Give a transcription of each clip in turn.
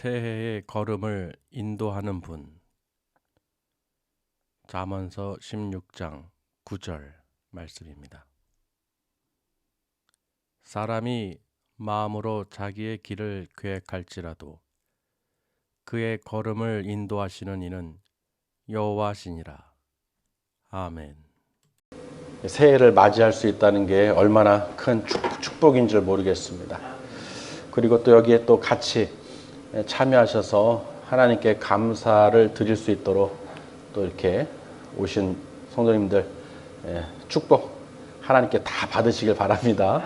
새해의 걸음을 인도하는 분. 잠언서 16장 9절 말씀입니다. 사람이 마음으로 자기의 길을 계획할지라도 그의 걸음을 인도하시는 이는 여호와시니라. 아멘. 새해를 맞이할 수 있다는 게 얼마나 큰 축복인 줄 모르겠습니다. 그리고 또 여기에 또 같이 참여하셔서 하나님께 감사를 드릴 수 있도록 또 이렇게 오신 성도님들 축복 하나님께 다 받으시길 바랍니다.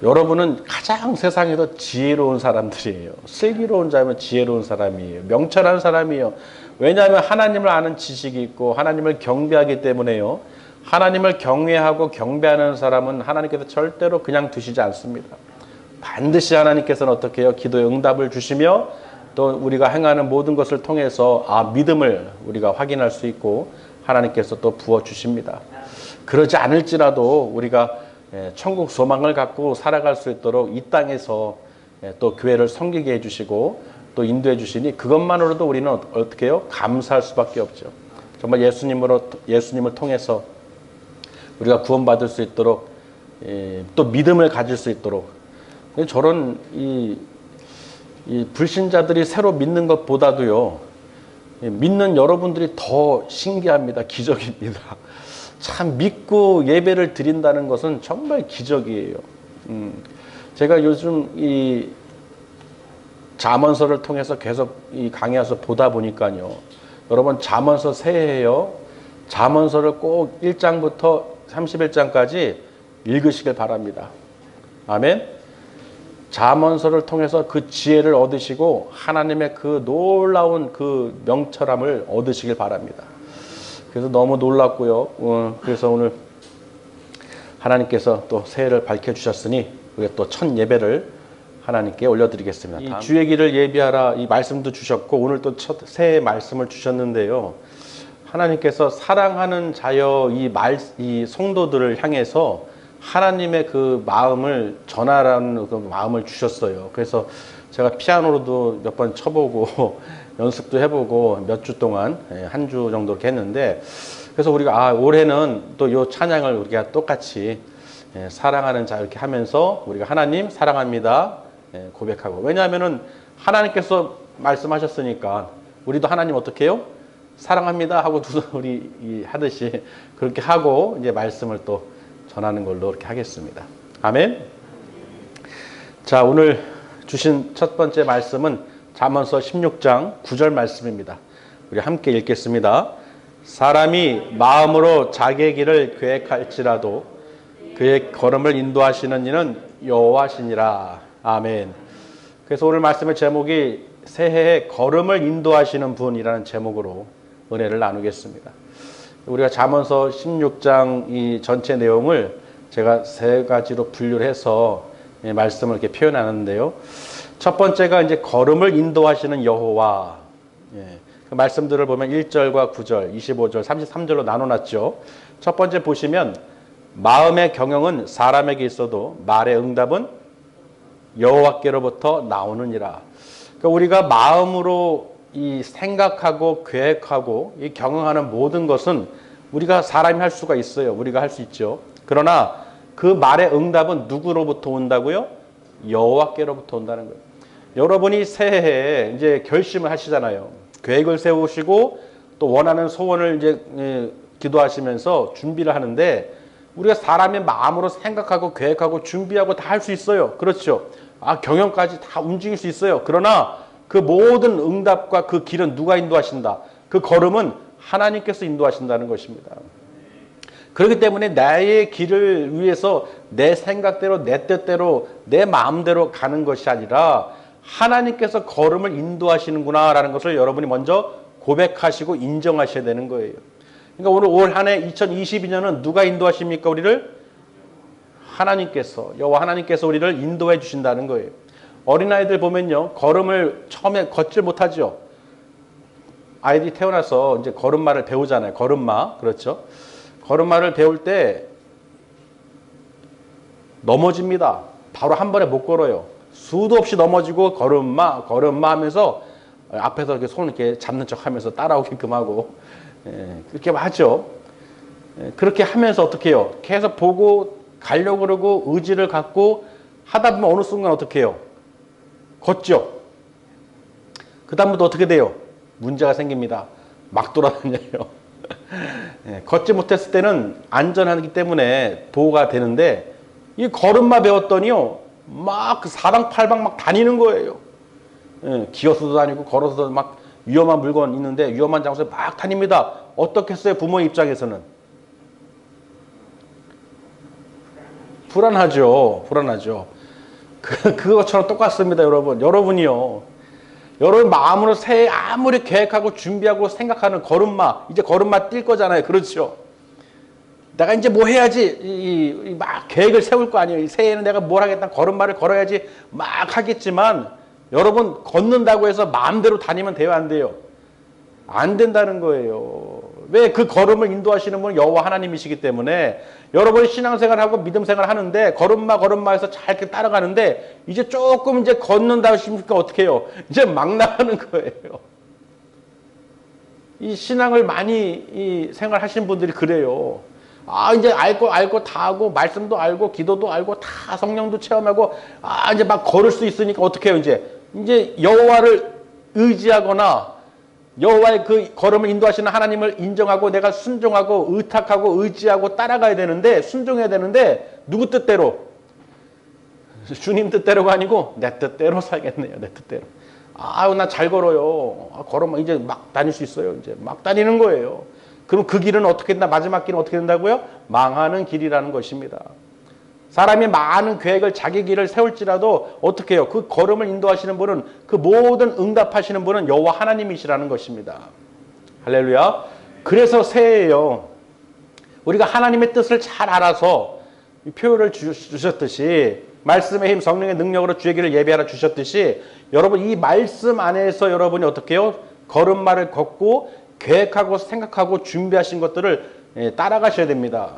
여러분은 가장 세상에서 지혜로운 사람들이에요. 슬기로운 자면 지혜로운 사람이에요. 명철한 사람이에요. 왜냐하면 하나님을 아는 지식이 있고 하나님을 경배하기 때문에요. 하나님을 경외하고 경배하는 사람은 하나님께서 절대로 그냥 두시지 않습니다. 반드시 하나님께서는 어떻게 해요? 기도의 응답을 주시며 또 우리가 행하는 모든 것을 통해서 믿음을 우리가 확인할 수 있고 하나님께서 또 부어주십니다. 그러지 않을지라도 우리가 천국 소망을 갖고 살아갈 수 있도록 이 땅에서 또 교회를 섬기게 해주시고 또 인도해 주시니 그것만으로도 우리는 어떻게 해요? 감사할 수밖에 없죠. 정말 예수님을 통해서 우리가 구원받을 수 있도록 또 믿음을 가질 수 있도록 저런 이 불신자들이 새로 믿는 것보다도요 믿는 여러분들이 더 신기합니다. 기적입니다. 참 믿고 예배를 드린다는 것은 정말 기적이에요. 제가 요즘 이 잠언서를 통해서 계속 이 강의해서 보다 보니까요. 여러분 잠언서 새해에요. 잠언서를 꼭 1장부터 31장까지 읽으시길 바랍니다. 아멘. 잠언서를 통해서 그 지혜를 얻으시고 하나님의 그 놀라운 그 명철함을 얻으시길 바랍니다. 그래서 너무 놀랐고요. 그래서 오늘 하나님께서 또 새해를 밝혀주셨으니 우리가 또 첫 예배를 하나님께 올려드리겠습니다. 이 주의 길을 예비하라 이 말씀도 주셨고 오늘 또 첫 새해 말씀을 주셨는데요. 하나님께서 사랑하는 자여 이 성도들을 향해서 하나님의 그 마음을 전하라는 그 마음을 주셨어요. 그래서 제가 피아노로도 몇 번 쳐보고 연습도 해보고 몇 주 동안 한 주 정도 이렇게 했는데 그래서 우리가 올해는 또 이 찬양을 우리가 똑같이 사랑하는 자 이렇게 하면서 우리가 하나님 사랑합니다 고백하고 왜냐하면은 하나님께서 말씀하셨으니까 우리도 하나님 어떻게 해요? 사랑합니다 하고 우리 하듯이 그렇게 하고 이제 말씀을 또 전하는 걸로 이렇게 하겠습니다. 아멘. 자, 오늘 주신 첫 번째 말씀은 잠언서 16장 9절 말씀입니다. 우리 함께 읽겠습니다. 사람이 마음으로 자기의 길을 계획할지라도 그의 걸음을 인도하시는 이는 여호와시니라. 아멘. 그래서 오늘 말씀의 제목이 새해의 걸음을 인도하시는 분이라는 제목으로 은혜를 나누겠습니다. 우리가 잠언서 16장 이 전체 내용을 제가 세 가지로 분류를 해서 말씀을 이렇게 표현하는데요. 첫 번째가 이제 걸음을 인도하시는 여호와. 그 말씀들을 보면 1절과 9절, 25절, 33절로 나눠놨죠. 첫 번째 보시면 마음의 경영은 사람에게 있어도 말의 응답은 여호와께로부터 나오느니라. 그러니까 우리가 마음으로 이 생각하고 계획하고 이 경영하는 모든 것은 우리가 사람이 할 수가 있어요. 우리가 할 수 있죠. 그러나 그 말의 응답은 누구로부터 온다고요? 여호와께로부터 온다는 거예요. 여러분이 새해에 이제 결심을 하시잖아요. 계획을 세우시고 또 원하는 소원을 이제 기도하시면서 준비를 하는데 우리가 사람의 마음으로 생각하고 계획하고 준비하고 다 할 수 있어요. 그렇죠. 경영까지 다 움직일 수 있어요. 그러나 그 모든 응답과 그 길은 누가 인도하신다? 그 걸음은 하나님께서 인도하신다는 것입니다. 그렇기 때문에 나의 길을 위해서 내 생각대로 내 뜻대로 내 마음대로 가는 것이 아니라 하나님께서 걸음을 인도하시는구나 라는 것을 여러분이 먼저 고백하시고 인정하셔야 되는 거예요. 그러니까 오늘 올 한 해 2022년은 누가 인도하십니까? 우리를? 하나님께서 여호와 하나님께서 우리를 인도해 주신다는 거예요. 어린아이들 보면요. 걸음을 처음에 걷질 못하죠. 아이들이 태어나서 이제 걸음마를 배우잖아요. 걸음마. 그렇죠. 걸음마를 배울 때 넘어집니다. 바로 한 번에 못 걸어요. 수도 없이 넘어지고 걸음마 걸음마 하면서 앞에서 이렇게 손을 이렇게 잡는 척 하면서 따라오게끔 하고 그렇게 하죠. 그렇게 하면서 어떻게 해요? 계속 보고 가려고 그러고 의지를 갖고 하다 보면 어느 순간 어떻게 해요? 걷죠. 그 다음부터 어떻게 돼요? 문제가 생깁니다. 막 돌아다녀요. 걷지 못했을 때는 안전하기 때문에 보호가 되는데 이 걸음마 배웠더니요. 막 그 사방팔방 막 다니는 거예요. 기어서도 다니고 걸어서도 막 위험한 물건 있는데 위험한 장소에 막 다닙니다. 어떻겠어요? 부모 입장에서는. 불안하죠. 불안하죠. 그것처럼 똑같습니다, 여러분. 여러분이요. 여러분 마음으로 새해 아무리 계획하고 준비하고 생각하는 걸음마, 이제 걸음마 뛸 거잖아요. 그렇죠? 내가 이제 뭐 해야지, 막 계획을 세울 거 아니에요. 새해에는 내가 뭘 하겠다, 걸음마를 걸어야지 막 하겠지만, 여러분 걷는다고 해서 마음대로 다니면 돼요, 안 돼요? 안 된다는 거예요. 왜? 그 걸음을 인도하시는 분은 여호와 하나님이시기 때문에 여러분이 신앙생활하고 믿음생활 하는데 걸음마에서 잘 이렇게 따라가는데 이제 조금 이제 걷는다 하시니까 어떻게 해요? 이제 막 나가는 거예요. 이 신앙을 많이 이 생활하신 분들이 그래요. 아, 이제 알고 다 하고 말씀도 알고 기도도 알고 다 성령도 체험하고 아, 이제 막 걸을 수 있으니까 어떻게 해요? 이제 여호와를 의지하거나 여호와의 그 걸음을 인도하시는 하나님을 인정하고 내가 순종하고 의탁하고 의지하고 따라가야 되는데 순종해야 되는데 누구 뜻대로? 주님 뜻대로가 아니고 내 뜻대로 살겠네요. 내 뜻대로. 아유 나 잘 걸어요. 걸으면 이제 막 다닐 수 있어요. 이제 막 다니는 거예요. 그럼 그 길은 어떻게 된다? 마지막 길은 어떻게 된다고요? 망하는 길이라는 것입니다. 사람이 많은 계획을 자기 길을 세울지라도 어떻게 해요? 그 걸음을 인도하시는 분은 그 모든 응답하시는 분은 여호와 하나님이시라는 것입니다. 할렐루야. 그래서 새해예요. 우리가 하나님의 뜻을 잘 알아서 표현을 주셨듯이 말씀의 힘 성령의 능력으로 주의 길을 예비하라 주셨듯이 여러분 이 말씀 안에서 여러분이 어떻게 해요? 걸음마를 걷고 계획하고 생각하고 준비하신 것들을 따라가셔야 됩니다.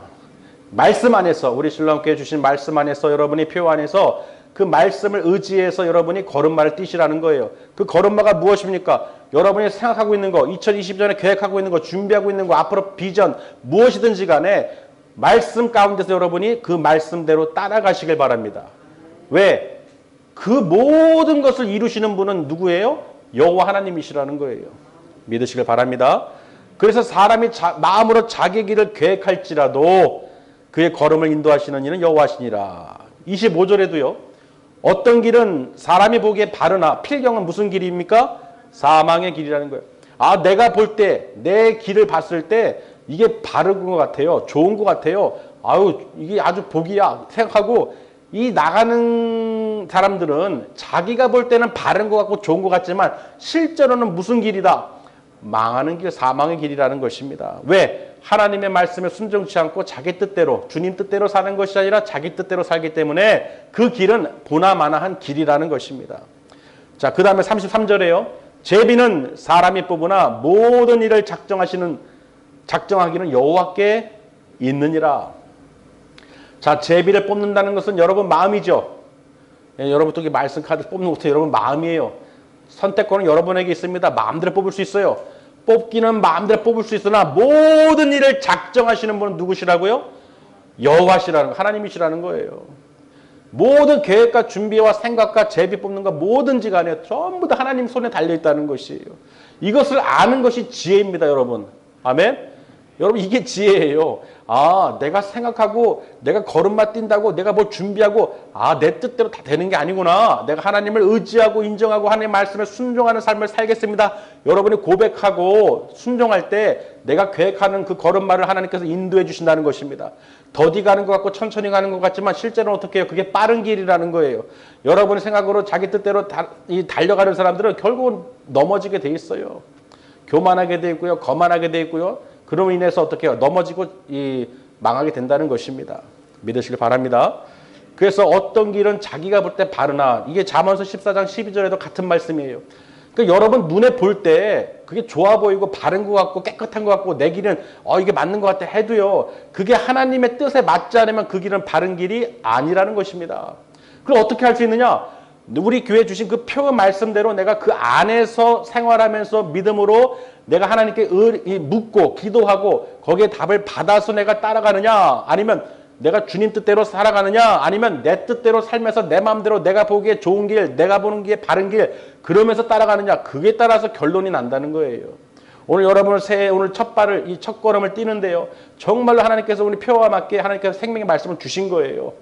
말씀 안에서 우리 신랑께 주신 말씀 안에서 여러분이 표 안에서 그 말씀을 의지해서 여러분이 걸음마를 뛰시라는 거예요. 그 걸음마가 무엇입니까? 여러분이 생각하고 있는 거 2020년에 계획하고 있는 거 준비하고 있는 거 앞으로 비전 무엇이든지 간에 말씀 가운데서 여러분이 그 말씀대로 따라가시길 바랍니다. 왜? 그 모든 것을 이루시는 분은 누구예요? 여호와 하나님이시라는 거예요. 믿으시길 바랍니다. 그래서 사람이 마음으로 자기 길을 계획할지라도 그의 걸음을 인도하시는 이는 여호와시니라. 25절에도요. 어떤 길은 사람이 보기에 바르나 필경은 무슨 길입니까? 사망의 길이라는 거예요. 아 내가 볼 때 내 길을 봤을 때 이게 바른 것 같아요. 좋은 것 같아요. 아유 이게 아주 복이야 생각하고 이 나가는 사람들은 자기가 볼 때는 바른 것 같고 좋은 것 같지만 실제로는 무슨 길이다? 망하는 길, 사망의 길이라는 것입니다. 왜? 하나님의 말씀에 순종치 않고 자기 뜻대로, 주님 뜻대로 사는 것이 아니라 자기 뜻대로 살기 때문에 그 길은 보나마나한 길이라는 것입니다. 자, 그 다음에 33절에요. 제비는 사람이 뽑으나 모든 일을 작정하기는 여호와께 있느니라. 자, 제비를 뽑는다는 것은 여러분 마음이죠. 여러분 또 말씀 카드 뽑는 것도 여러분 마음이에요. 선택권은 여러분에게 있습니다. 마음대로 뽑을 수 있어요. 뽑기는 마음대로 뽑을 수 있으나 모든 일을 작정하시는 분은 누구시라고요? 여호와시라는 거, 하나님이시라는 거예요. 모든 계획과 준비와 생각과 제비 뽑는 거 뭐든지 간에 전부 다 하나님 손에 달려있다는 것이에요. 이것을 아는 것이 지혜입니다, 여러분. 아멘? 여러분 이게 지혜예요. 아 내가 생각하고 내가 걸음마 뛴다고 내가 뭘 준비하고 아 내 뜻대로 다 되는 게 아니구나. 내가 하나님을 의지하고 인정하고 하나님의 말씀에 순종하는 삶을 살겠습니다. 여러분이 고백하고 순종할 때 내가 계획하는 그 걸음마를 하나님께서 인도해 주신다는 것입니다. 더디 가는 것 같고 천천히 가는 것 같지만 실제로는 어떻게 해요? 그게 빠른 길이라는 거예요. 여러분의 생각으로 자기 뜻대로 달려가는 사람들은 결국은 넘어지게 돼 있어요. 교만하게 돼 있고요. 거만하게 돼 있고요. 그로 인해서 어떻게 해요? 넘어지고 망하게 된다는 것입니다. 믿으시길 바랍니다. 그래서 어떤 길은 자기가 볼 때 바르나 이게 잠언서 14장 12절에도 같은 말씀이에요. 그러니까 여러분 눈에 볼 때 그게 좋아 보이고 바른 것 같고 깨끗한 것 같고 내 길은 이게 맞는 것 같아 해도요. 그게 하나님의 뜻에 맞지 않으면 그 길은 바른 길이 아니라는 것입니다. 그럼 어떻게 할 수 있느냐? 우리 교회 주신 그 표 말씀대로 내가 그 안에서 생활하면서 믿음으로 내가 하나님께 묻고 기도하고 거기에 답을 받아서 내가 따라가느냐, 아니면 내가 주님 뜻대로 살아가느냐, 아니면 내 뜻대로 살면서 내 마음대로 내가 보기에 좋은 길, 내가 보는 게 바른 길 그러면서 따라가느냐, 그게 따라서 결론이 난다는 거예요. 오늘 여러분을 새해 오늘 첫 발을 이 첫 걸음을 뛰는데요, 정말로 하나님께서 우리 표와 맞게 하나님께서 생명의 말씀을 주신 거예요.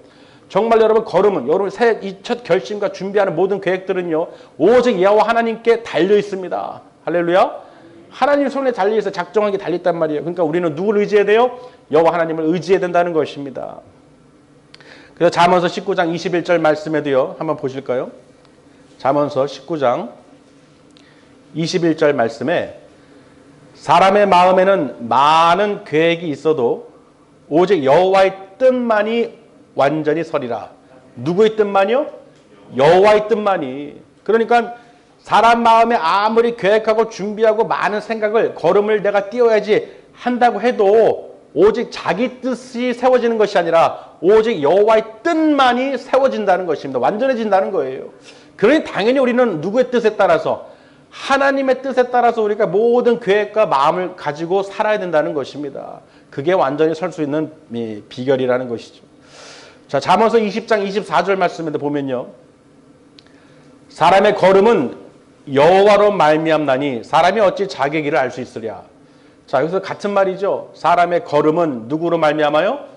정말 여러분 걸음은 여러분 새해 이 첫 결심과 준비하는 모든 계획들은요 오직 여호와 하나님께 달려 있습니다. 할렐루야. 하나님 손에 달려 있어 작정하게 달려 있단 말이에요. 그러니까 우리는 누구를 의지해야 돼요? 여호와 하나님을 의지해야 된다는 것입니다. 그래서 잠언서 19장 21절 말씀에도요 한번 보실까요? 잠언서 19장 21절 말씀에 사람의 마음에는 많은 계획이 있어도 오직 여호와의 뜻만이 완전히 서리라. 누구의 뜻만이요? 여호와의 뜻만이. 그러니까 사람 마음에 아무리 계획하고 준비하고 많은 생각을 걸음을 내가 띄워야지 한다고 해도 오직 자기 뜻이 세워지는 것이 아니라 오직 여호와의 뜻만이 세워진다는 것입니다. 완전해진다는 거예요. 그러니 당연히 우리는 누구의 뜻에 따라서 하나님의 뜻에 따라서 우리가 모든 계획과 마음을 가지고 살아야 된다는 것입니다. 그게 완전히 설 수 있는 비결이라는 것이죠. 자, 잠언서 20장 24절 말씀에 보면요. 사람의 걸음은 여호와로 말미암나니 사람이 어찌 자기의 길을 알 수 있으랴. 자, 여기서 같은 말이죠. 사람의 걸음은 누구로 말미암아요?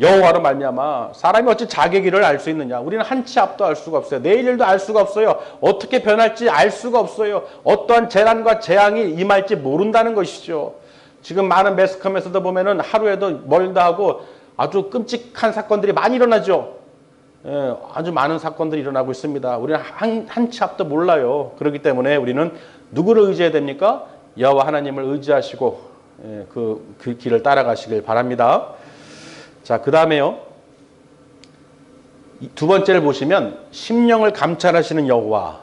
여호와로 말미암아. 사람이 어찌 자기의 길을 알 수 있느냐. 우리는 한 치 앞도 알 수가 없어요. 내일 일도 알 수가 없어요. 어떻게 변할지 알 수가 없어요. 어떠한 재난과 재앙이 임할지 모른다는 것이죠. 지금 많은 매스컴에서도 보면은 하루에도 멀다 하고 아주 끔찍한 사건들이 많이 일어나죠. 예, 아주 많은 사건들이 일어나고 있습니다. 우리는 한 치 앞도 몰라요. 그렇기 때문에 우리는 누구를 의지해야 됩니까? 여호와 하나님을 의지하시고 그 길을 따라가시길 바랍니다. 자, 그 다음에요. 두 번째를 보시면 심령을 감찰하시는 여호와.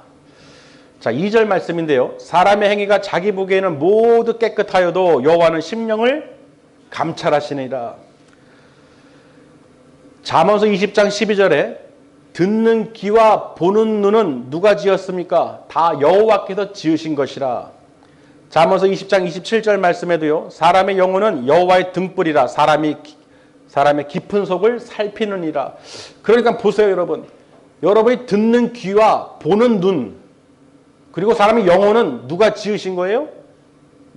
자, 2절 말씀인데요. 사람의 행위가 자기 보기에는 모두 깨끗하여도 여호와는 심령을 감찰하시니라. 잠언서 20장 12절에 듣는 귀와 보는 눈은 누가 지었습니까? 다 여호와께서 지으신 것이라. 잠언서 20장 27절 말씀에도요. 사람의 영혼은 여호와의 등불이라 사람의 깊은 속을 살피느니라. 그러니까 보세요, 여러분. 여러분이 듣는 귀와 보는 눈, 그리고 사람의 영혼은 누가 지으신 거예요?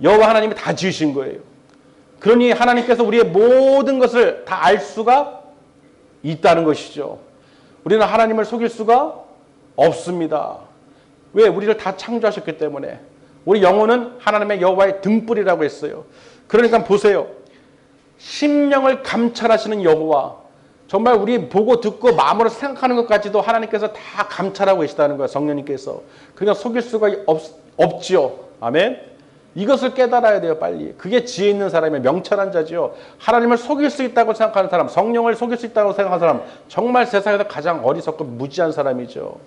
여호와 하나님이 다 지으신 거예요. 그러니 하나님께서 우리의 모든 것을 다 알 수가 있다는 것이죠. 우리는 하나님을 속일 수가 없습니다. 왜? 우리를 다 창조하셨기 때문에. 우리 영혼은 하나님의 여호와의 등불이라고 했어요. 그러니까 보세요. 심령을 감찰하시는 여호와. 정말 우리 보고 듣고 마음으로 생각하는 것까지도 하나님께서 다 감찰하고 계시다는 거예요. 성령님께서. 그냥 속일 수가 없지요. 아멘. 이것을 깨달아야 돼요, 빨리. 그게 지혜 있는 사람의 명철한 자지요. 하나님을 속일 수 있다고 생각하는 사람, 성령을 속일 수 있다고 생각하는 사람, 정말 세상에서 가장 어리석고 무지한 사람이죠.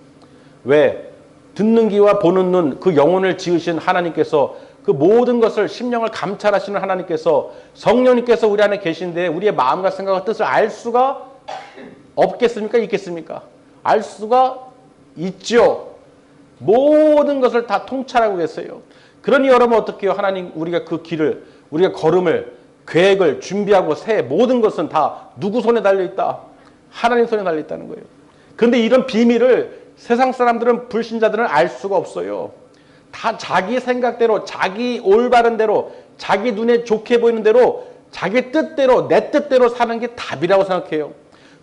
왜? 듣는 귀와 보는 눈, 그 영혼을 지으신 하나님께서 그 모든 것을 심령을 감찰하시는 하나님께서 성령님께서 우리 안에 계신데 우리의 마음과 생각과 뜻을 알 수가 없겠습니까? 있겠습니까? 알 수가 있죠. 모든 것을 다 통찰하고 계세요. 그러니 여러분 어떻게 해요? 하나님 우리가 그 길을 우리가 걸음을 계획을 준비하고 새 모든 것은 다 누구 손에 달려있다? 하나님 손에 달려있다는 거예요. 그런데 이런 비밀을 세상 사람들은 불신자들은 알 수가 없어요. 다 자기 생각대로 자기 올바른 대로 자기 눈에 좋게 보이는 대로 자기 뜻대로 내 뜻대로 사는 게 답이라고 생각해요.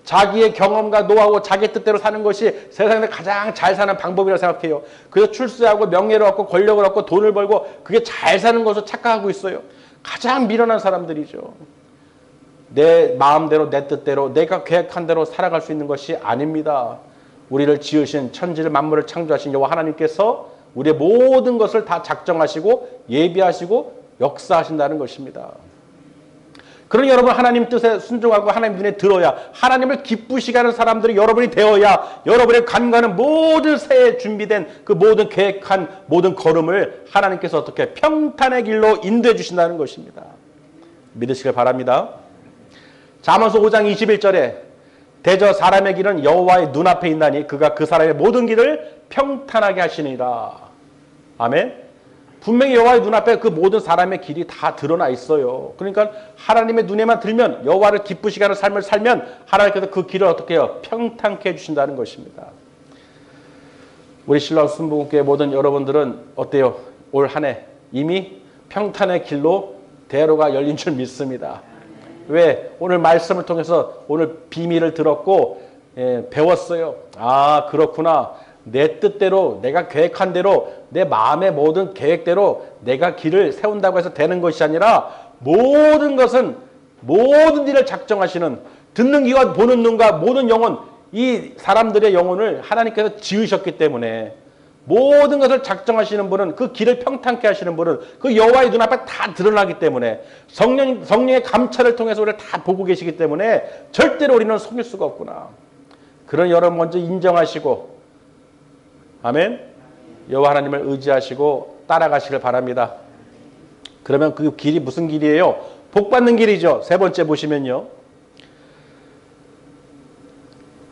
자기의 경험과 노하우 자기 뜻대로 사는 것이 세상에서 가장 잘 사는 방법이라고 생각해요. 그래서 출세하고 명예를 얻고 권력을 얻고 돈을 벌고 그게 잘 사는 것으로 착각하고 있어요. 가장 미련한 사람들이죠. 내 마음대로 내 뜻대로 내가 계획한 대로 살아갈 수 있는 것이 아닙니다. 우리를 지으신 천지를 만물을 창조하신 여호와 하나님께서 우리의 모든 것을 다 작정하시고 예비하시고 역사하신다는 것입니다. 그러니 여러분 하나님 뜻에 순종하고 하나님 눈에 들어야 하나님을 기쁘시게 하는 사람들이 여러분이 되어야 여러분의 간과는 모든 새해 준비된 그 모든 계획한 모든 걸음을 하나님께서 어떻게 평탄의 길로 인도해 주신다는 것입니다. 믿으시길 바랍니다. 잠언서 5장 21절에 대저 사람의 길은 여호와의 눈앞에 있나니 그가 그 사람의 모든 길을 평탄하게 하시니라. 아멘. 분명히 여호와의 눈앞에 그 모든 사람의 길이 다 드러나 있어요. 그러니까 하나님의 눈에만 들면, 여호와를 기쁘시게 하는 삶을 살면 하나님께서 그 길을 어떻게 해요? 평탄케 해주신다는 것입니다. 우리 신랑 순복음교회 모든 여러분들은 어때요? 올 한 해 이미 평탄의 길로 대로가 열린 줄 믿습니다. 왜? 오늘 말씀을 통해서 오늘 비밀을 들었고 배웠어요. 아, 그렇구나. 내 뜻대로, 내가 계획한 대로, 내 마음의 모든 계획대로 내가 길을 세운다고 해서 되는 것이 아니라 모든 것은, 모든 일을 작정하시는, 듣는 귀와 보는 눈과 모든 영혼, 이 사람들의 영혼을 하나님께서 지으셨기 때문에 모든 것을 작정하시는 분은, 그 길을 평탄케 하시는 분은 그 여호와의 눈앞에 다 드러나기 때문에 성령의 감찰을 통해서 우리를 다 보고 계시기 때문에 절대로 우리는 속일 수가 없구나. 그런 여러분 먼저 인정하시고, 아멘. 여호와 하나님을 의지하시고 따라가시길 바랍니다. 그러면 그 길이 무슨 길이에요? 복 받는 길이죠. 세 번째 보시면요.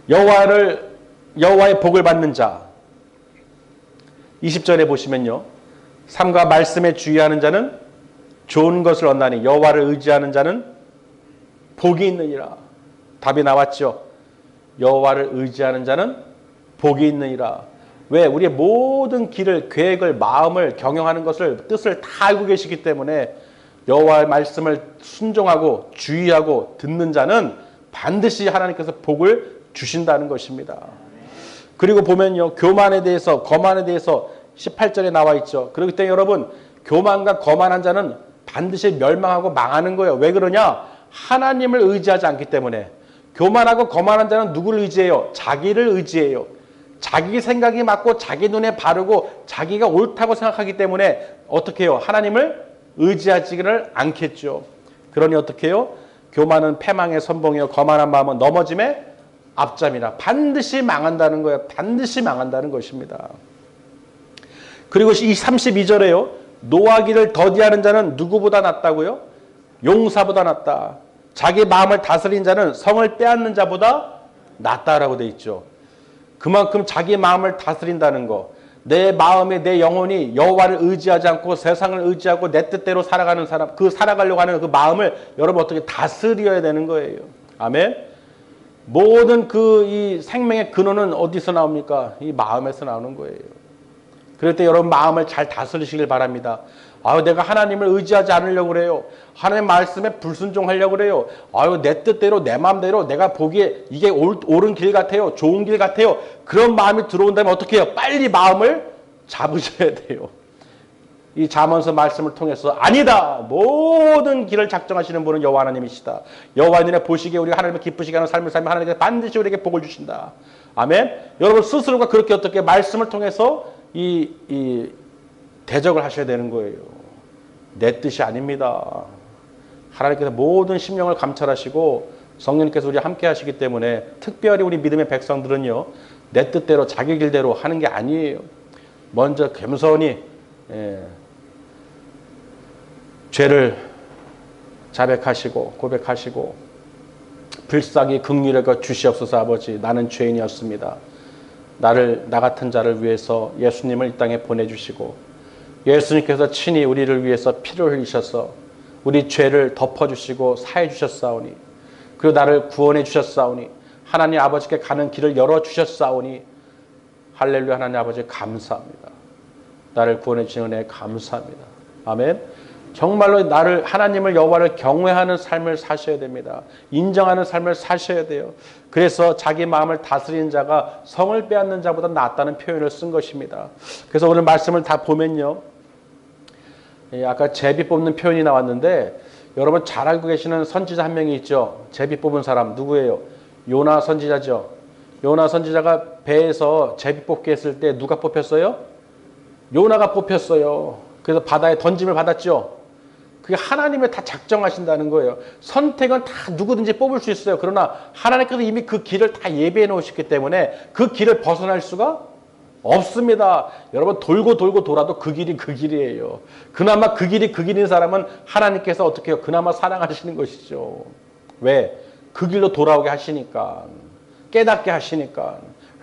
여호와의 복을 받는 자. 20절에 보시면요. 삶과 말씀에 주의하는 자는 좋은 것을 얻나니 여호와를 의지하는 자는 복이 있느니라. 답이 나왔죠. 여호와를 의지하는 자는 복이 있느니라. 왜? 우리의 모든 길을, 계획을, 마음을, 경영하는 것을, 뜻을 다 알고 계시기 때문에 여호와의 말씀을 순종하고 주의하고 듣는 자는 반드시 하나님께서 복을 주신다는 것입니다. 그리고 보면요. 교만에 대해서, 거만에 대해서 18절에 나와 있죠. 그렇기 때문에 여러분, 교만과 거만한 자는 반드시 멸망하고 망하는 거예요. 왜 그러냐? 하나님을 의지하지 않기 때문에. 교만하고 거만한 자는 누구를 의지해요? 자기를 의지해요. 자기 생각이 맞고 자기 눈에 바르고 자기가 옳다고 생각하기 때문에 어떻게 해요? 하나님을 의지하지를 않겠죠. 그러니 어떻게 해요? 교만은 패망의 선봉이요 거만한 마음은 넘어짐의 앞잠이라. 반드시 망한다는 거예요. 반드시 망한다는 것입니다. 그리고 이 32절에요. 노하기를 더디하는 자는 누구보다 낫다고요? 용사보다 낫다. 자기 마음을 다스린 자는 성을 빼앗는 자보다 낫다라고 돼 있죠. 그만큼 자기 마음을 다스린다는 거. 내 마음에 내 영혼이 여호와를 의지하지 않고 세상을 의지하고 내 뜻대로 살아가는 사람, 그 살아가려고 하는 그 마음을 여러분 어떻게 다스려야 되는 거예요. 아멘. 모든 이 생명의 근원은 어디서 나옵니까? 이 마음에서 나오는 거예요. 그럴 때 여러분 마음을 잘 다스리시길 바랍니다. 아유, 내가 하나님을 의지하지 않으려고 그래요. 하나님 말씀에 불순종하려고 그래요. 아유, 내 뜻대로, 내 마음대로 내가 보기에 이게 옳은 길 같아요. 좋은 길 같아요. 그런 마음이 들어온다면 어떻게 해요? 빨리 마음을 잡으셔야 돼요. 이 잠언서 말씀을 통해서 아니다. 모든 길을 작정하시는 분은 여호와 하나님이시다. 여호와 눈에 보시기에 우리가 하나님을 기쁘시게 하는 삶을 살면 하나님께서 반드시 우리에게 복을 주신다. 아멘. 여러분 스스로가 그렇게 어떻게 말씀을 통해서 이 대적을 하셔야 되는 거예요. 내 뜻이 아닙니다. 하나님께서 모든 심령을 감찰하시고 성령님께서 우리 함께 하시기 때문에 특별히 우리 믿음의 백성들은요. 내 뜻대로 자기 길대로 하는 게 아니에요. 먼저 겸손히 죄를 자백하시고 고백하시고 불쌍히 긍휼히 주시옵소서. 아버지, 나는 죄인이었습니다. 나 같은 자를 위해서 예수님을 이 땅에 보내주시고 예수님께서 친히 우리를 위해서 피를 흘리셔서 우리 죄를 덮어주시고 사해 주셨사오니 그리고 나를 구원해 주셨사오니 하나님 아버지께 가는 길을 열어주셨사오니 할렐루야. 하나님 아버지 감사합니다. 나를 구원해 주신 은혜에 감사합니다. 아멘. 정말로 하나님을 여호와를 경외하는 삶을 사셔야 됩니다. 인정하는 삶을 사셔야 돼요. 그래서 자기 마음을 다스리는 자가 성을 빼앗는 자보다 낫다는 표현을 쓴 것입니다. 그래서 오늘 말씀을 다 보면요. 아까 제비 뽑는 표현이 나왔는데 여러분 잘 알고 계시는 선지자 한 명이 있죠. 제비 뽑은 사람 누구예요? 요나 선지자죠. 요나 선지자가 배에서 제비 뽑기 했을 때 누가 뽑혔어요? 요나가 뽑혔어요. 그래서 바다에 던짐을 받았죠. 그게 하나님을 다 작정하신다는 거예요. 선택은 다 누구든지 뽑을 수 있어요. 그러나 하나님께서 이미 그 길을 다 예비해 놓으셨기 때문에 그 길을 벗어날 수가 없습니다. 여러분 돌고 돌아도 그 길이 그 길이에요. 그나마 그 길이 그 길인 사람은 하나님께서 어떻게 해요? 그나마 사랑하시는 것이죠. 왜? 그 길로 돌아오게 하시니까. 깨닫게 하시니까,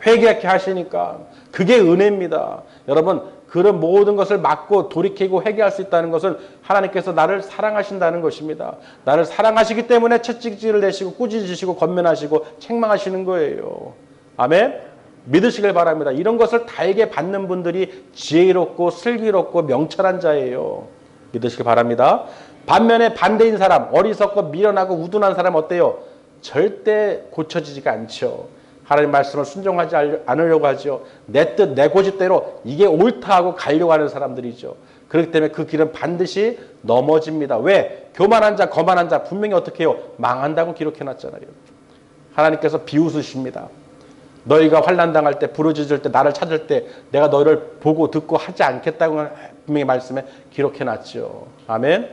회개하게 하시니까 그게 은혜입니다. 여러분, 그런 모든 것을 막고 돌이키고 회개할 수 있다는 것은 하나님께서 나를 사랑하신다는 것입니다. 나를 사랑하시기 때문에 채찍질을 내시고 꾸짖으시고 권면하시고 책망하시는 거예요. 아멘? 믿으시길 바랍니다. 이런 것을 달게 받는 분들이 지혜롭고 슬기롭고 명철한 자예요. 믿으시길 바랍니다. 반면에 반대인 사람, 어리석고 미련하고 우둔한 사람 어때요? 절대 고쳐지지가 않죠. 하나님 말씀을 순종하지 않으려고 하죠. 내 뜻, 내 고집대로 이게 옳다 하고 가려고 하는 사람들이죠. 그렇기 때문에 그 길은 반드시 넘어집니다. 왜? 교만한 자, 거만한 자 분명히 어떻게 해요? 망한다고 기록해놨잖아요. 하나님께서 비웃으십니다. 너희가 환난 당할 때, 부르짖을 때, 나를 찾을 때 내가 너희를 보고 듣고 하지 않겠다고 분명히 말씀에 기록해놨죠. 아멘?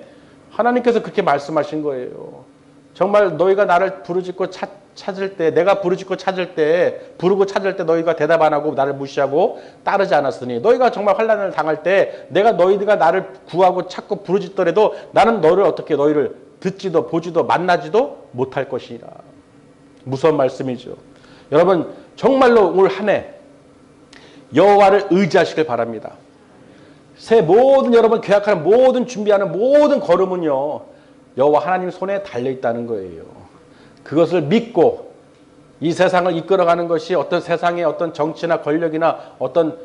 하나님께서 그렇게 말씀하신 거예요. 정말 너희가 나를 부르짖고 찾을 때, 내가 부르짖고 찾을 때, 부르고 찾을 때 너희가 대답 안 하고 나를 무시하고 따르지 않았으니, 너희가 정말 환난을 당할 때 내가 너희가 나를 구하고 찾고 부르짖더라도 나는 너희를 듣지도 보지도 만나지도 못할 것이라. 무서운 말씀이죠. 여러분, 정말로 올 한 해 여호와를 의지하시길 바랍니다. 새 모든 여러분 계약하는 모든 준비하는 모든 걸음은요, 여호와 하나님 손에 달려 있다는 거예요. 그것을 믿고 이 세상을 이끌어가는 것이 어떤 세상의 어떤 정치나 권력이나 어떤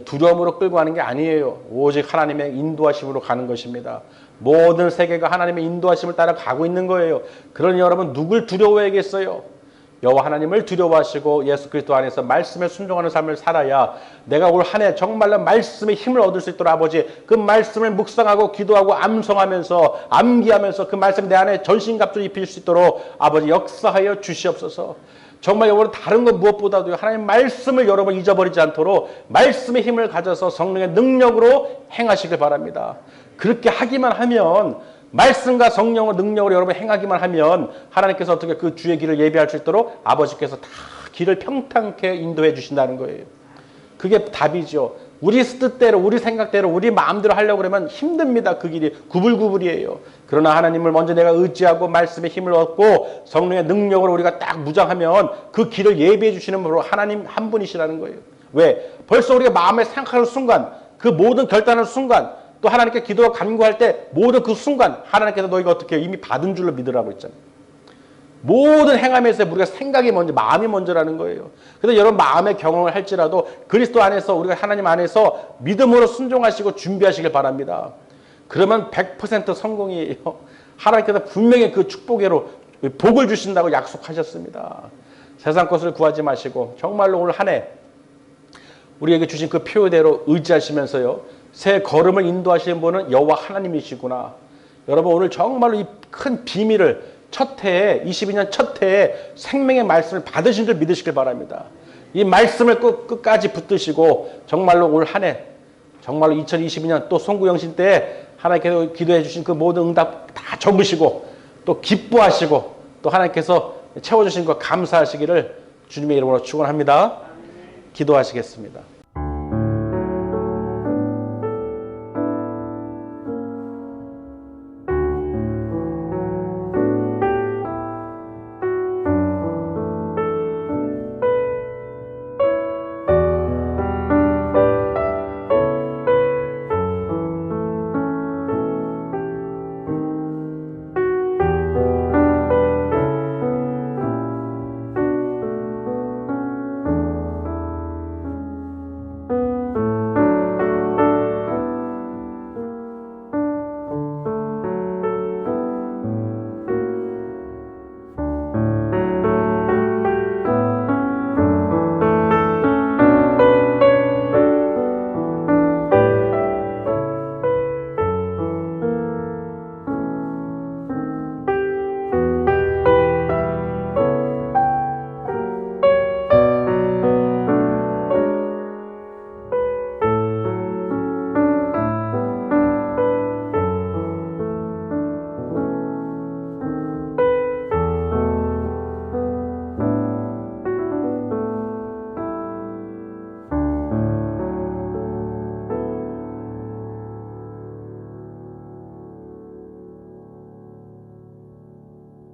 두려움으로 끌고 가는 게 아니에요. 오직 하나님의 인도하심으로 가는 것입니다. 모든 세계가 하나님의 인도하심을 따라 가고 있는 거예요. 그러니 여러분, 누굴 두려워해야겠어요? 여호와 하나님을 두려워하시고 예수 그리스도 안에서 말씀에 순종하는 삶을 살아야 내가 올 한 해 정말로 말씀의 힘을 얻을 수 있도록 아버지, 그 말씀을 묵상하고 기도하고 암송하면서 암기하면서 그 말씀 내 안에 전신갑주를 입힐 수 있도록 아버지 역사하여 주시옵소서. 정말 여러분, 다른 것 무엇보다도 하나님 말씀을 여러분 잊어버리지 않도록 말씀의 힘을 가져서 성령의 능력으로 행하시길 바랍니다. 그렇게 하기만 하면, 말씀과 성령의 능력으로 여러분 행하기만 하면 하나님께서 어떻게 그 주의 길을 예비할 수 있도록 아버지께서 다 길을 평탄케 인도해 주신다는 거예요. 그게 답이죠. 우리 뜻대로, 우리 생각대로, 우리 마음대로 하려고 그러면 힘듭니다. 그 길이 구불구불이에요. 그러나 하나님을 먼저 내가 의지하고 말씀의 힘을 얻고 성령의 능력으로 우리가 딱 무장하면 그 길을 예비해 주시는 분으로 하나님 한 분이시라는 거예요. 왜? 벌써 우리가 마음에 생각하는 순간, 그 모든 결단하는 순간, 또 하나님께 기도와 간구할 때 모든 그 순간 하나님께서 너희가 어떻게 이미 받은 줄로 믿으라고 했잖아요. 모든 행함에서 우리가 생각이 먼저, 마음이 먼저라는 거예요. 그래서 여러분 마음의 경험을 할지라도 그리스도 안에서, 우리가 하나님 안에서 믿음으로 순종하시고 준비하시길 바랍니다. 그러면 100% 성공이에요. 하나님께서 분명히 그 축복으로 복을 주신다고 약속하셨습니다. 세상 것을 구하지 마시고 정말로 올 한 해 우리에게 주신 그 표대로 의지하시면서요, 새 걸음을 인도하시는 분은 여호와 하나님이시구나. 여러분, 오늘 정말로 이 큰 비밀을 첫 해에, 22년 첫 해에 생명의 말씀을 받으신 줄 믿으시길 바랍니다. 이 말씀을 끝까지 붙드시고 정말로 올 한 해, 정말로 2022년 또 송구영신 때 하나님께서 기도해 주신 그 모든 응답 다 적으시고 또 기뻐하시고 또 하나님께서 채워주신 것 감사하시기를 주님의 이름으로 축원합니다. 기도하시겠습니다.